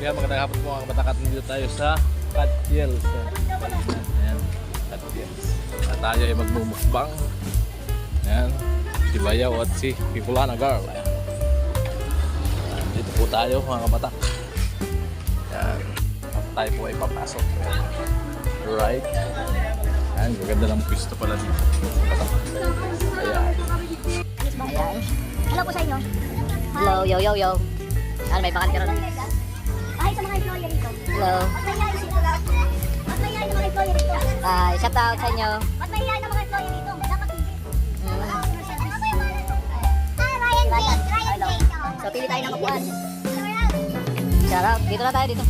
Ayan, magandang hapon po mga kabatakat. Dito tayo sa Catyels. Ayan, Catyels. At tayo ay magmumukbang. Ayan, si Bayaw at si Pikulana Girl. Ayan. Dito po tayo mga kabatak. Ayan, at tayo po ay papasok. Right. Ayan, maganda ng pwesto pala dito. Ayan. Ayan. Hello po sa inyo. Hello, yo yo yo. Ano, may bakal ka ron? Ay, sa mga employer dito. Hello. Ba't mahihayin sila? Ba't mahihayin ng mga employer dito? Shout out sa inyo. Ba't mahihayin ng mga employer dito? Dapat hindi. Ryan. Ryan J. So, pili tayo ng upuan. Shout out. Dito na tayo, dito.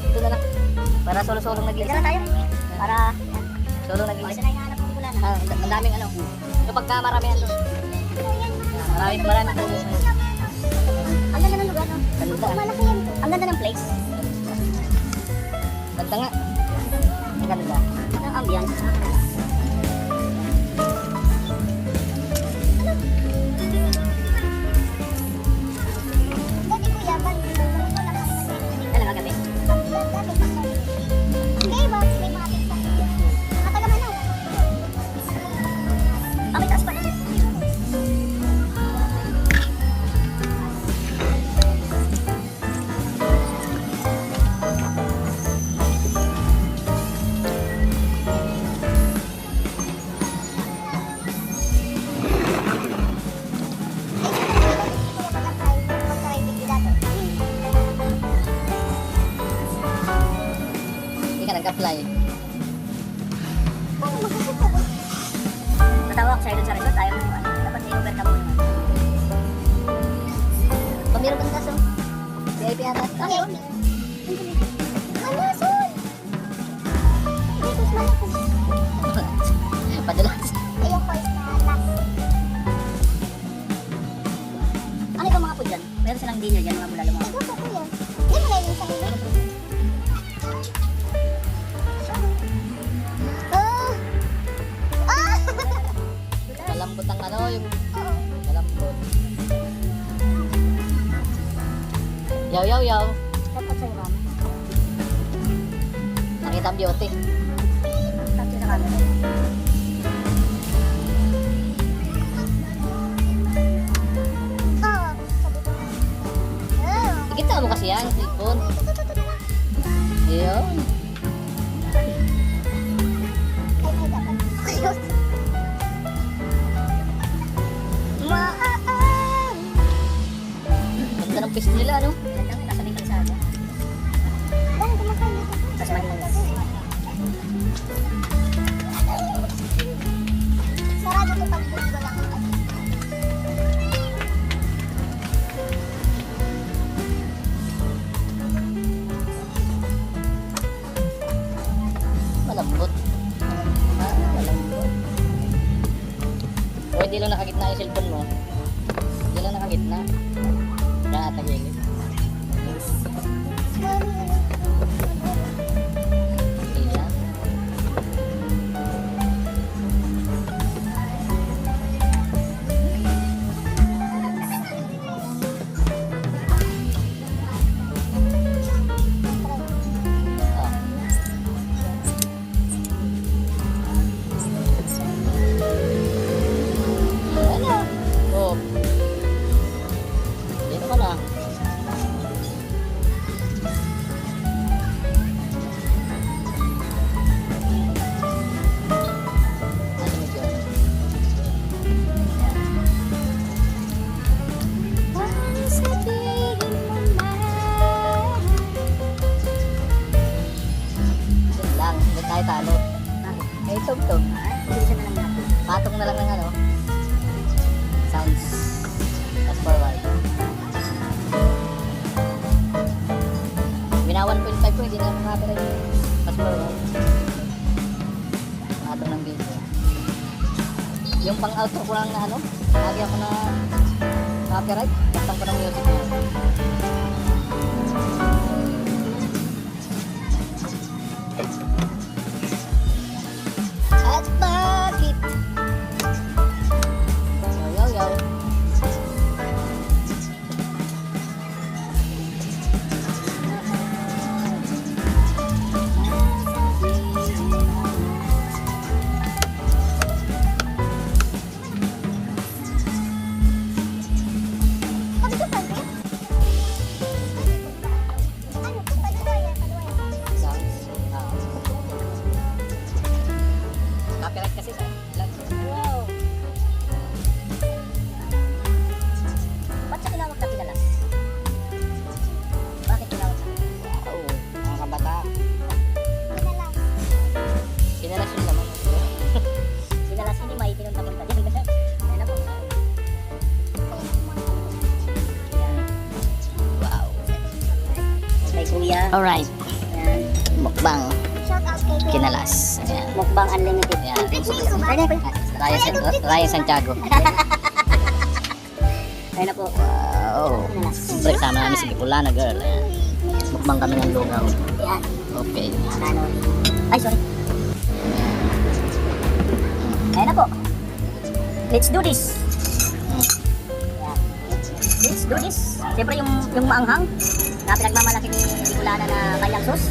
Dito na lang. Para solo-solong nag-iisa. Dito na tayo. Para solong Ito nag-iisa. na hinahanap ko mula na. Ang daming ano. Kapag ka maramihan to. Maraming tulong. Ang ganda ng lugar, no? Ganda. Malaki yan. Ang ganda ng place. Ganda nga. Ang ganda. Ang ambience. Dati kuya, Kailan kagabi? okay ba? May mga pizza. Nakatagaman na. May taas pa na. Hindi ka nag-apply. Natawa ako sa'yo dun sa resort. Ayaw mo ano. Dapat i-over ka muna. Pamiro ka kaso. VIP ata. Okay. Manason! Dito sa Manason. Padalas. Ayoko is na last. Ano yung mga po dyan? Meron silang dinner dyan, mga bulalo mga. Ito po kuya. Yan mo na yung sa inyo. Ah! Malambot ang ano, yung Oo. malambot. Yaw, yaw, yaw. Dapat sa'yo, ma'am. Nakita ang beauty. Tapos sa camera. Oo. Sabi ko nga. Oo. Ikita mo kasi yan, cellphone. Yun. Ay, dapat. Ayos. Maan. Ganda ng pwesto nila, ano? Ganda, nasa may kalsada. Dahil kumakain dito. Tapos malinis. Sarado to pag linggo lang. Malambot. Malambot. O, hindi lang nakagitna yung cellphone mo. Hindi lang nakagitna. Kaya tagilid. Hindi lang. Ano? Oh. Dito ka na. Ano mo dyan? Yun lang. Hindi tayo talo. Eh, tugtog. Bilisan na lang natin. Patong na lang ng ano. Sounds. Fast forward. Bina 1.5 ko, hindi na makapira yung fast forward. Patong ng video. Yung pang-outro ko lang na ano, lagi ako na copyright. Patong ko ng music na. At bakit? Yo, yo, yo. Alright. Ayan. Mukbang. Shout out kay Kuya. Kinalas. Ayan. Mukbang unlimited. Ayan. Complete na yung suman. Ryan Santiago. Ayun na po. Wow. Siyempre kasama namin si Bicolana girl. Ayan. Mukbang kami ng lugaw. Ayan. Okay. Ano? Ay, sorry. Ayun na po. Let's do this. Ayan. Let's do this. Siyempre yung maanghang na pinagmamalaki ni Bicolana na kanyang sauce.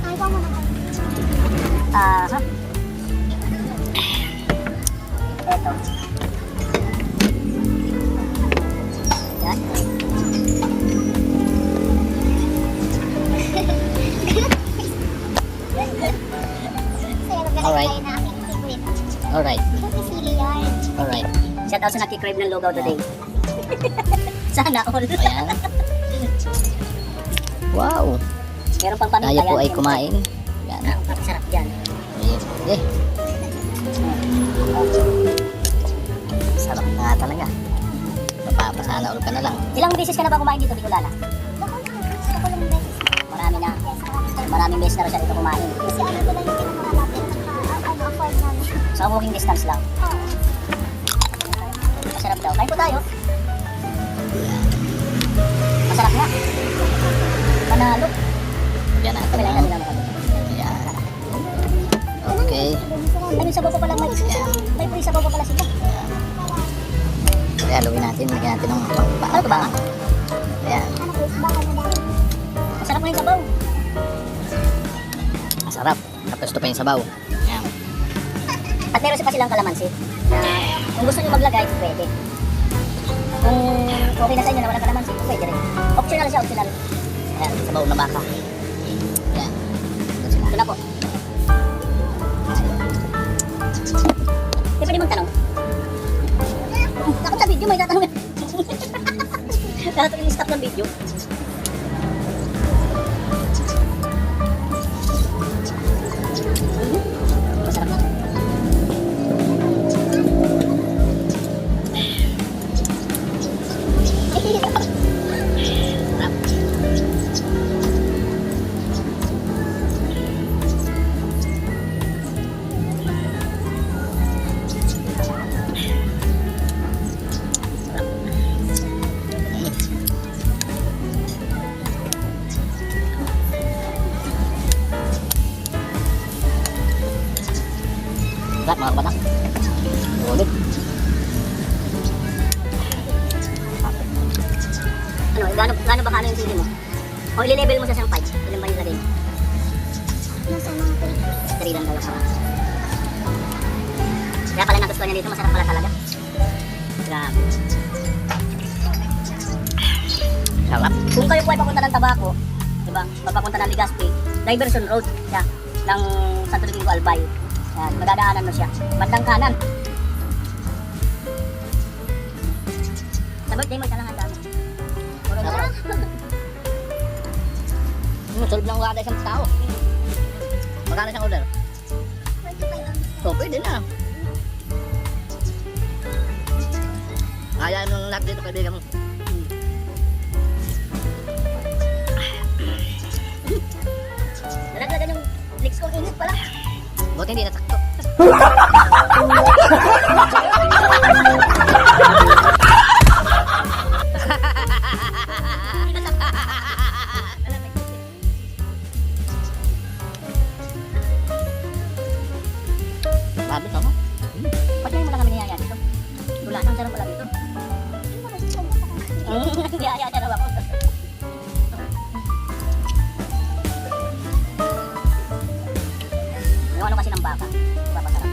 Ay, ikaw muna. Ha? Eto. Yan. Alright. Tayo na aming favorite. Alright. Ito si Leon. Alright. Shout out sa nagkikrave ng lugaw today. Sana all. Ayan. Wow. Meron pang paminta Tayo po yan. ay kumain. Yan. Sarap yan. Eh. Sarap nga talaga. Mapapasana all ka na lang. Ilang beses ka na ba kumain dito, Bicolana? Gusto ko lang beses. Marami na. Maraming beses na rin siya dito kumain. Kasi ano ko lang yung pinakamalapit na afford namin. Sa walking distance lang. Oo. Masarap daw. Kain po tayo. Masarap nga. Panalo. Yan natin Kami lang lang. kami lang kami. Ayan. Okay. Ay, yung sabaw pa pala may free sabaw pa pala sila. Kaya haluin natin. Lagyan natin ng Ano to ba? Ayan. Ano ko, baka na dahil. Masarap nga yung sabaw. Masarap. Tapos ito pa yung sabaw. Ayan. At meron pa silang kalamansi. Kung gusto nyo maglagay, pwede. Kung okay na sa inyo na walang kalamansi, pwede rin. Optional siya, optional. Ayan. Sabaw na baka. Ayan. Ito na po. Di pwede magtanong. Takot sa video, may tatanong. Takot yung stop ng video. Masarap na. Sarap mga kabatak. Ulit. Ano, gaano ba kano yung sili mo? O i-level mo sa isang 5? Ilan ba yung lagay mo? Nasa mga 3 lang daw ka. Kaya pala nagustuhan niya dito, masarap pala talaga. Grabe. Sarap. Kung kayo po ay papunta ng Tabaco, diba? Papunta ng Legazpi, Diversion Road siya ng Santo Domingo Albay. Yan, madadaanan mo siya. Bandang kanan. Sa birthday mo, isa lang ang dami. Puro Sarap. Solve lang kada isang tao. Magkano siyang order? 25 So, pwede na. Kaya nung lahat dito kaibigan mo. Nalaglagan yung legs kong init pala. Buti hindi nasakto. Labit ako. Ba't ngayon mo lang kami niyaya dito? Wala nang sarap pala dito. Niyaya siya raw ako. Yung ano kasi ng baka. Papasarap.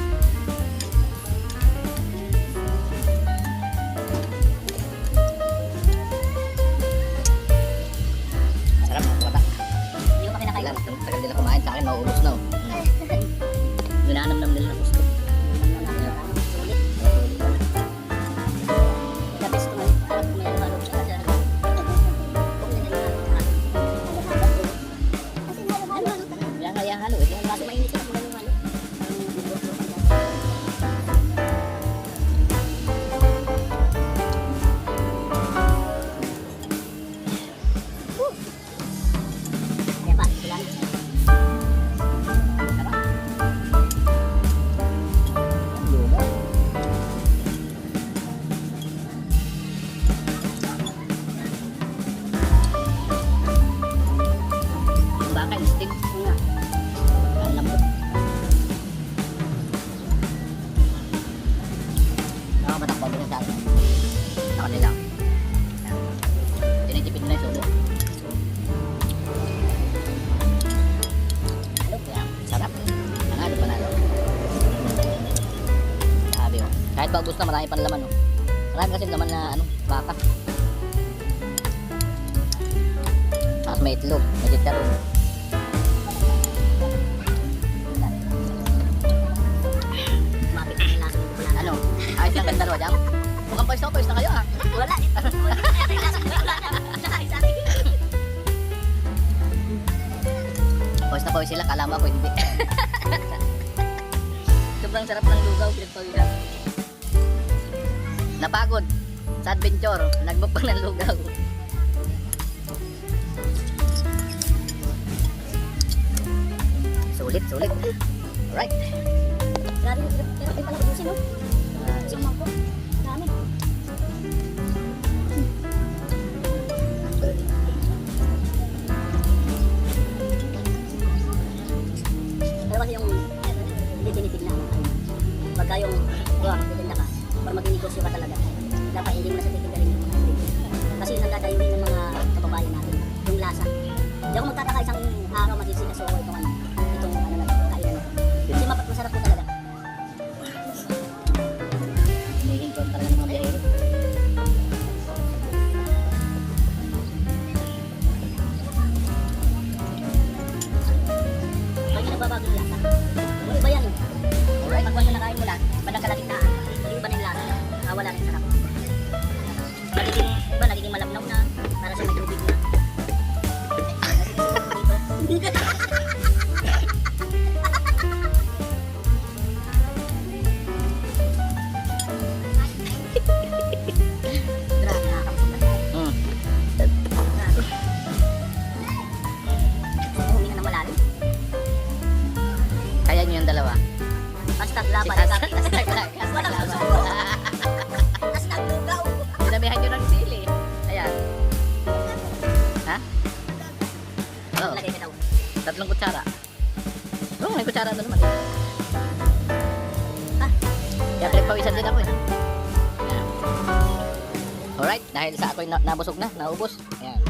sa kanila. Yan. Tinitipid na yung subo. Ano? Yan. Sarap. Panalo. Sabi oh. Kahit paubos na, marami pa na laman oh. Marami kasi laman na ano, baka. Tapos may itlog, may chicharon. Ano? Ayos lang ganda dalawa dyan? Mukhang pawis na kayo ah. Wala. Pawis sila, kala mo ako hindi. Sobrang sarap ng lugaw, pinagpawisan. Napagod sa adventure, nagbukbang ng lugaw. Sulit. Alright. Grabe, pero pala ubusin, no? Isang mangkok. Dami. Pero kasi yung hindi tinitig na pagka yung titinda ka para mag-inegosyo ka talaga dapat hindi mo na sa titigdarin yung mga drink kasi yung nagdadayuhin ng mga kababayan natin yung lasa hindi ako magtataka isang araw mag-isinasuko itong ano na kainan kasi masarap po talaga Hihingkot talaga ng mga biyahero. pag nagbabago yung lasa yung iba yan eh Alright. pag wala nakain mo lang bandang kalagitnaan yung iba na yung lasa wala na yung sarap nagiging malabnaw na para sa may tubig na grabe nakakapunta Hmm. grabe huminga ng malalim Kaya nyo yung dalawa. hashtag laban walang susuko hashtag lugaw Sinabihan nyo ng sili. Ayan. Ha? Oo. lagay ka daw 3 kutsara. Oo, may kutsara doon naman. ha Kaya pinagpawisan din ako eh. Ayan. Alright, dahil sa ako'y nabusog na, naubos. Ayan.